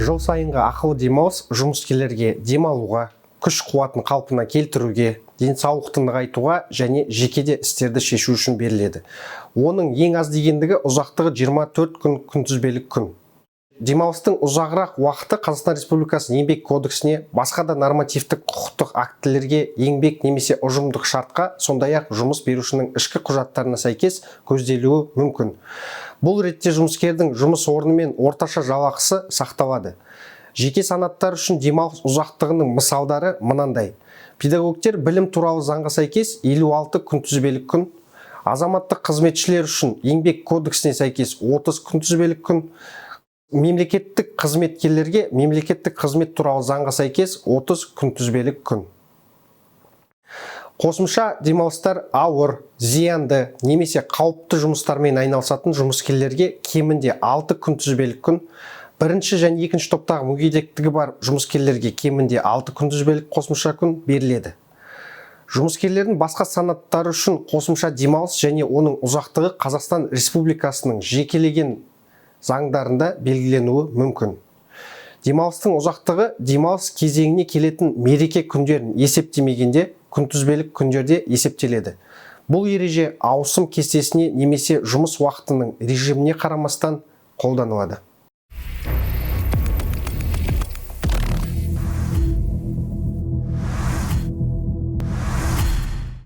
Жыл сайынғы ақылы демалыс жұмыскерлерге демалуға, күш-қуатын қалпына келтіруге, денсаулықты нығайтуға және жекеде істерді шешу үшін беріледі. Оның ең аз дегендігі ұзақтығы 24 күн күнтізбелік күн. Демалыстың ұзағырақ уақыты Қазақстан Республикасының еңбек кодексіне, басқа да нормативтік құқықтық актілерге, еңбек немесе ұжымдық шартқа, сондай-ақ жұмыс берушінің ішкі құжаттарына сәйкес көзделуі мүмкін. Бұл ретте жұмыскердің жұмыс орны мен орташа жалақысы сақталады. Жеке санаттар үшін демалыс ұзақтығының мысалдары мынандай. Педагогтер білім туралы заңға сәйкес 56 күнтізбелік күн, азаматтық қызметшілер үшін еңбек кодексіне сәйкес 30 күнтізбелік күн, мемлекеттік қызметкерлерге мемлекеттік қызмет туралы заңға сәйкес 30 күнтізбелік күн. Қосымша демалыстар ауыр, зиянды немесе қауіпті жұмыстармен айналысатын жұмыскерлерге кемінде 6 күнтізбелік күн, бірінші және екінші топтағы мүгедектігі бар жұмыскерлерге кемінде 6 күнтізбелік қосымша күн беріледі. Жұмыскерлердің басқа санаттары үшін қосымша демалыс және оның ұзақтығы Қазақстан Республикасының жекелеген заңдарында белгіленуі мүмкін. Демалыстың ұзақтығы демалыс кезеңіне келетін мереке күндерін есептемегенде күнтізбелік күндерде есептеледі. Бұл ереже ауысым кестесіне немесе жұмыс уақытының режиміне қарамастан қолданылады.